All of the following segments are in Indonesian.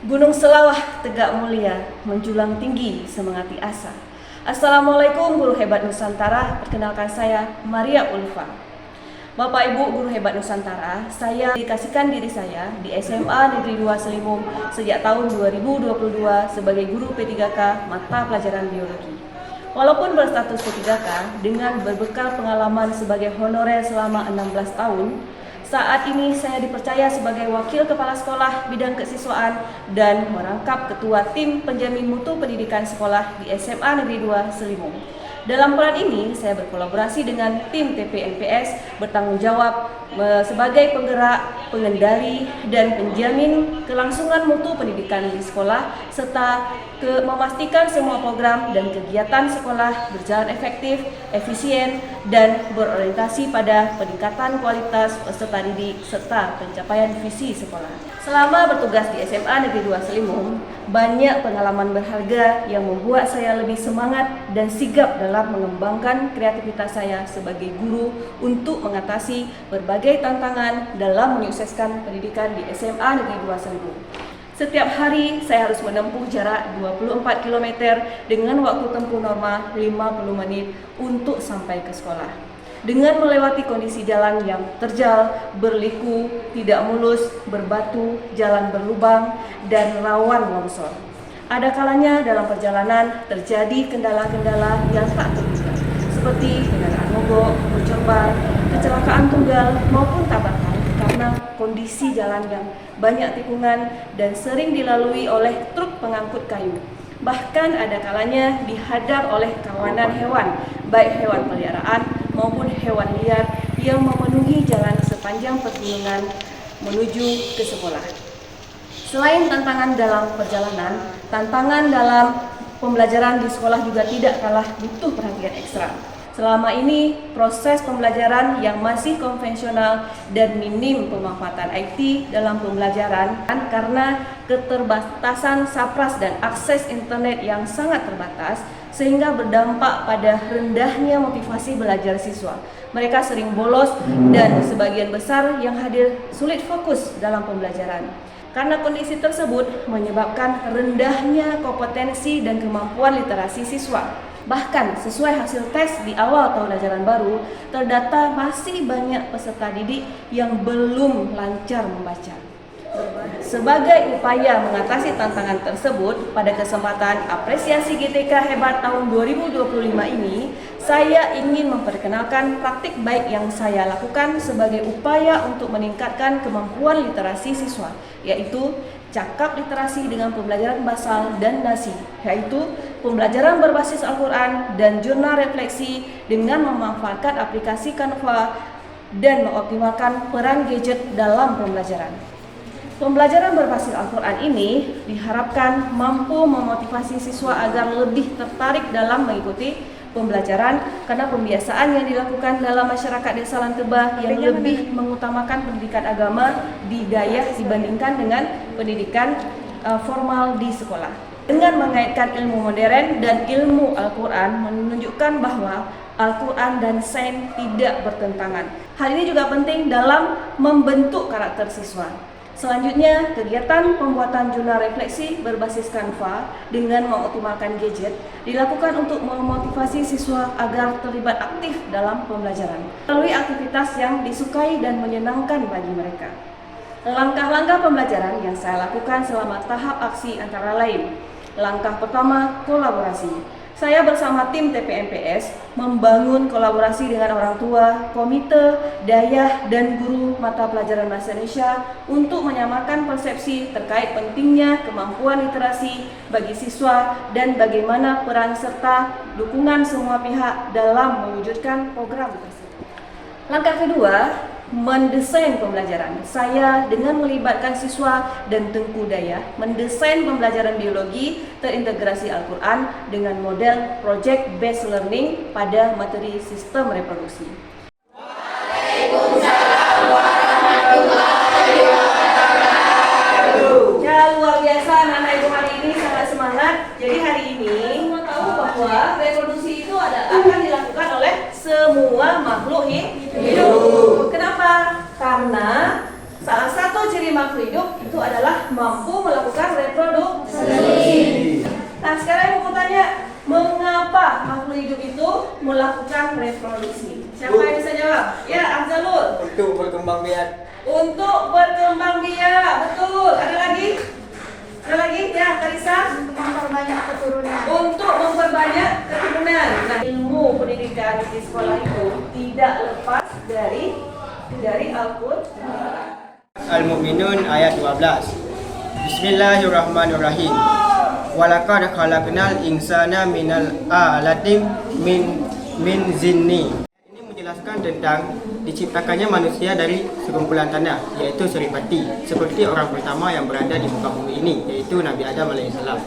Gunung Selawah tegak mulia, menjulang tinggi semengati asa. Assalamualaikum guru hebat Nusantara, perkenalkan saya Maria Ulfa. Bapak Ibu guru hebat Nusantara, saya dedikasikan diri saya di SMA Negeri 2 Selimum sejak tahun 2022 sebagai guru P3K mata pelajaran biologi. Walaupun berstatus P3K dengan berbekal pengalaman sebagai honorer selama 16 tahun, saat ini saya dipercaya sebagai wakil kepala sekolah bidang kesiswaan dan merangkap ketua tim penjamin mutu pendidikan sekolah di SMA Negeri 2 Selimum. Dalam peran ini, saya berkolaborasi dengan tim TPNPS bertanggung jawab sebagai penggerak, pengendali, dan penjamin kelangsungan mutu pendidikan di sekolah serta memastikan semua program dan kegiatan sekolah berjalan efektif, efisien, dan berorientasi pada peningkatan kualitas peserta didik serta pencapaian visi sekolah. Selama bertugas di SMA Negeri 2 Selimum, banyak pengalaman berharga yang membuat saya lebih semangat dan sigap dalam mengembangkan kreativitas saya sebagai guru untuk mengatasi berbagai tantangan dalam menyukseskan pendidikan di SMA Negeri 2 Selimum. Setiap hari saya harus menempuh jarak 24 km dengan waktu tempuh normal 50 menit untuk sampai ke sekolah. Dengan melewati kondisi jalan yang terjal, berliku, tidak mulus, berbatu, jalan berlubang, dan rawan longsor. Ada kalanya dalam perjalanan terjadi kendala-kendala yang tak terduga, seperti kendaraan mogok, bocor ban, kecelakaan tunggal, maupun tabrakan karena kondisi jalan yang banyak tikungan dan sering dilalui oleh truk pengangkut kayu. Bahkan ada kalanya dihadang oleh kawanan hewan, baik hewan peliharaan maupun hewan liar yang memenuhi jalan sepanjang pegunungan menuju ke sekolah. Selain tantangan dalam perjalanan, tantangan dalam pembelajaran di sekolah juga tidak kalah butuh perhatian ekstra. Selama ini, proses pembelajaran yang masih konvensional dan minim pemanfaatan IT dalam pembelajaran karena keterbatasan sapras dan akses internet yang sangat terbatas sehingga berdampak pada rendahnya motivasi belajar siswa. Mereka sering bolos dan sebagian besar yang hadir sulit fokus dalam pembelajaran. Karena kondisi tersebut menyebabkan rendahnya kompetensi dan kemampuan literasi siswa. Bahkan sesuai hasil tes di awal tahun ajaran baru, terdata masih banyak peserta didik yang belum lancar membaca. Sebagai upaya mengatasi tantangan tersebut, pada kesempatan apresiasi GTK Hebat tahun 2025 ini, saya ingin memperkenalkan praktik baik yang saya lakukan sebagai upaya untuk meningkatkan kemampuan literasi siswa, yaitu cakap literasi dengan pembelajaran basal dan nasi, yaitu pembelajaran berbasis Al-Quran dan jurnal refleksi dengan memanfaatkan aplikasi Canva dan mengoptimalkan peran gadget dalam pembelajaran. Pembelajaran berbasis Al-Quran ini diharapkan mampu memotivasi siswa agar lebih tertarik dalam mengikuti pembelajaran karena pembiasaan yang dilakukan dalam masyarakat desa Lantebah yang lebih mengutamakan pendidikan agama di Dayah dibandingkan dengan pendidikan formal di sekolah. Dengan mengaitkan ilmu modern dan ilmu Al-Quran menunjukkan bahwa Al-Quran dan sains tidak bertentangan. Hal ini juga penting dalam membentuk karakter siswa. Selanjutnya, kegiatan pembuatan jurnal refleksi berbasis Canva dengan mengoptimalkan gadget dilakukan untuk memotivasi siswa agar terlibat aktif dalam pembelajaran melalui aktivitas yang disukai dan menyenangkan bagi mereka. Langkah-langkah pembelajaran yang saya lakukan selama tahap aksi antara lain. Langkah pertama, kolaborasi. Saya bersama tim TPNPS membangun kolaborasi dengan orang tua, komite, dayah, dan guru mata pelajaran bahasa Indonesia untuk menyamakan persepsi terkait pentingnya kemampuan literasi bagi siswa dan bagaimana peran serta dukungan semua pihak dalam mewujudkan program tersebut. Langkah kedua, mendesain pembelajaran. Saya dengan melibatkan siswa dan Tengku Dayah mendesain pembelajaran biologi terintegrasi Al-Quran dengan model project based learning pada materi sistem reproduksi. Waalaikumsalam warahmatullahi wabarakatuh. Ya, luar biasa anak-anak ibu hari ini sangat semangat. Jadi hari ini mau tahu bahwa reproduksi itu akan dilakukan oleh semua makhluk hidup. Kenapa? Karena salah satu satu ciri makhluk hidup itu adalah mampu melakukan reproduksi. Nah, sekarang mau tanya, mengapa makhluk hidup itu melakukan reproduksi? Siapa yang bisa jawab? Ya, Afzalul. Untuk berkembang biak. Untuk berkembang biak, betul. Ada lagi? Ada lagi? Ya, Karisa. Untuk memperbanyak keturunan. Untuk memperbanyak keturunan. Nah, ilmu pendidikan di sekolah itu tidak lepas dari Al-Quran. Al-Mu'minun ayat 12. Bismillahirrahmanirrahim. Walaqad khalaqnal insana minal alatin min zinni. Ini menjelaskan tentang diciptakannya manusia dari sekumpulan tanah, yaitu seripati, seperti orang pertama yang berada di muka bumi ini, yaitu Nabi Adam alaihissalam.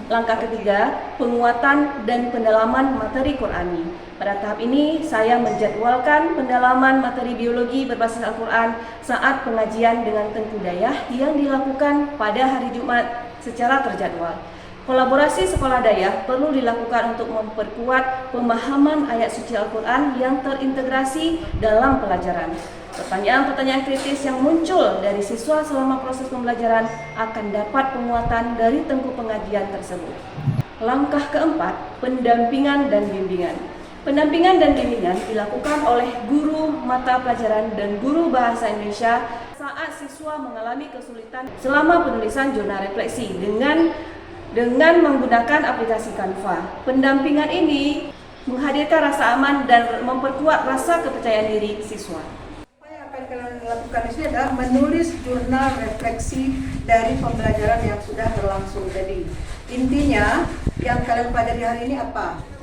Langkah ketiga, penguatan dan pendalaman materi Qurani. Pada tahap ini, saya menjadwalkan pendalaman materi biologi berbasis Al-Quran saat pengajian dengan Tengku Dayah yang dilakukan pada hari Jumat secara terjadwal. Kolaborasi sekolah Dayah perlu dilakukan untuk memperkuat pemahaman ayat suci Al-Quran yang terintegrasi dalam pelajaran. Pertanyaan-pertanyaan kritis yang muncul dari siswa selama proses pembelajaran akan dapat penguatan dari tengku pengajian tersebut. Langkah keempat, pendampingan dan bimbingan. Pendampingan dan bimbingan dilakukan oleh guru mata pelajaran dan guru bahasa Indonesia saat siswa mengalami kesulitan selama penulisan jurnal refleksi dengan menggunakan aplikasi Canva. Pendampingan ini menghadirkan rasa aman dan memperkuat rasa kepercayaan diri siswa. Apa yang kalian lakukan di sini adalah menulis jurnal refleksi dari pembelajaran yang sudah berlangsung tadi. Intinya yang kalian pelajari hari ini apa?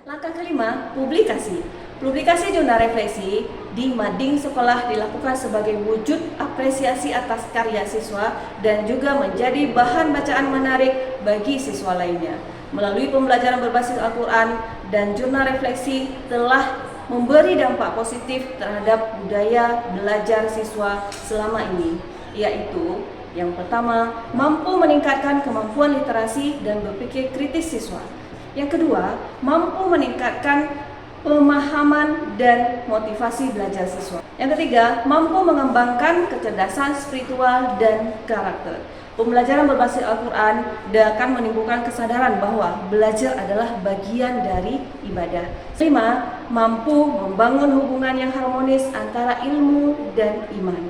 Langkah kelima, publikasi. Publikasi jurnal refleksi di mading sekolah dilakukan sebagai wujud apresiasi atas karya siswa dan juga menjadi bahan bacaan menarik bagi siswa lainnya. Melalui pembelajaran berbasis Al-Quran dan jurnal refleksi telah memberi dampak positif terhadap budaya belajar siswa selama ini, yaitu yang pertama, mampu meningkatkan kemampuan literasi dan berpikir kritis siswa. Yang kedua, mampu meningkatkan pemahaman dan motivasi belajar siswa. Yang ketiga, mampu mengembangkan kecerdasan spiritual dan karakter. Pembelajaran berbasis Al-Quran akan menimbulkan kesadaran bahwa belajar adalah bagian dari ibadah. Kelima, mampu membangun hubungan yang harmonis antara ilmu dan iman.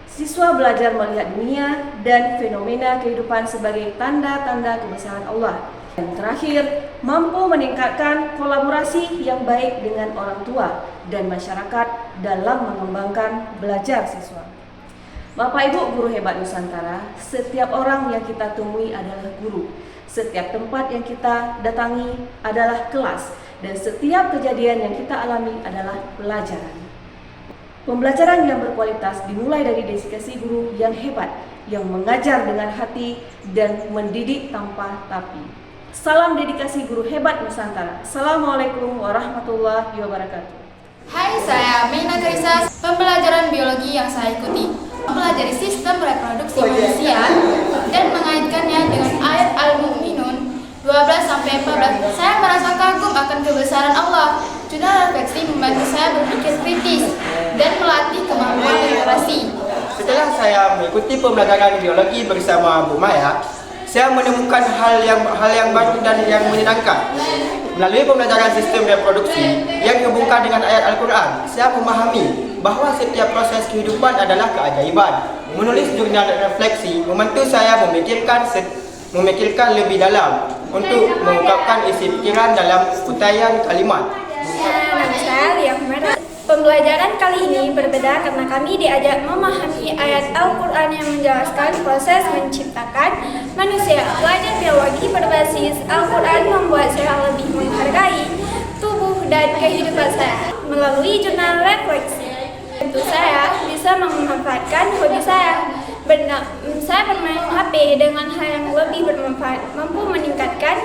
Siswa belajar melihat dunia dan fenomena kehidupan sebagai tanda-tanda kebesaran Allah. Dan terakhir, mampu meningkatkan kolaborasi yang baik dengan orang tua dan masyarakat dalam mengembangkan belajar siswa. Bapak Ibu guru hebat Nusantara, setiap orang yang kita temui adalah guru. Setiap tempat yang kita datangi adalah kelas, dan setiap kejadian yang kita alami adalah pelajaran. Pembelajaran yang berkualitas dimulai dari dedikasi guru yang hebat, yang mengajar dengan hati dan mendidik tanpa tapi. Salam dedikasi guru hebat Nusantara. Assalamualaikum warahmatullahi wabarakatuh. Hai, saya Meina Karisa. Pembelajaran biologi yang saya ikuti mempelajari sistem reproduksi manusia dan mengaitkannya dengan ayat Al-Mu'minun 12-14. Saya merasa kagum akan kebesaran Allah. Jurnal refleksi membantu saya berpikir kritis dan melatih kemampuan literasi. Setelah saya mengikuti pembelajaran biologi bersama Bu Maya, saya menemukan hal yang baru dan yang menyenangkan. Melalui pembelajaran sistem reproduksi yang dihubungkan dengan ayat Al-Quran, saya memahami bahwa setiap proses kehidupan adalah keajaiban. Menulis jurnal refleksi membantu saya memikirkan lebih dalam untuk mengungkapkan isi pikiran dalam huraian kalimat. Nama saya Lia Merah. Pembelajaran kali ini berbeda karena kami diajak memahami ayat Al-Quran yang menjelaskan proses menciptakan manusia. Belajar biologi berbasis Al-Quran membuat saya lebih menghargai tubuh dan kehidupan saya. Melalui jurnal refleksi, tentu saya bisa memanfaatkan hobi saya. Saya bermain HP dengan hal yang lebih bermanfaat, mampu meningkatkan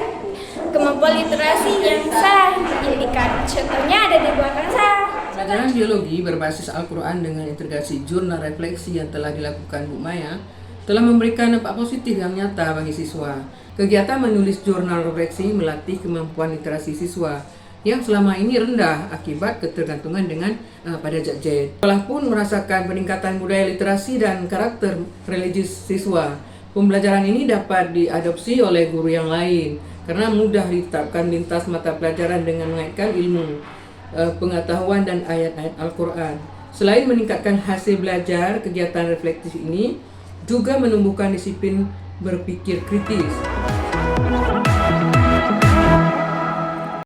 kemampuan literasi yang saya miliki. Contohnya ada di belakang saya. Pelajaran biologi berbasis Al-Quran dengan integrasi jurnal refleksi yang telah dilakukan Bu Maya telah memberikan dampak positif yang nyata bagi siswa. Kegiatan menulis jurnal refleksi melatih kemampuan literasi siswa. yang selama ini rendah akibat ketergantungan dengan pada gadget. Sekolah pun merasakan peningkatan budaya literasi dan karakter religius siswa. Pembelajaran ini dapat diadopsi oleh guru yang lain karena mudah ditetapkan lintas mata pelajaran dengan mengaitkan ilmu, pengetahuan dan ayat-ayat Al-Quran. Selain meningkatkan hasil belajar, kegiatan reflektif ini juga menumbuhkan disiplin berpikir kritis.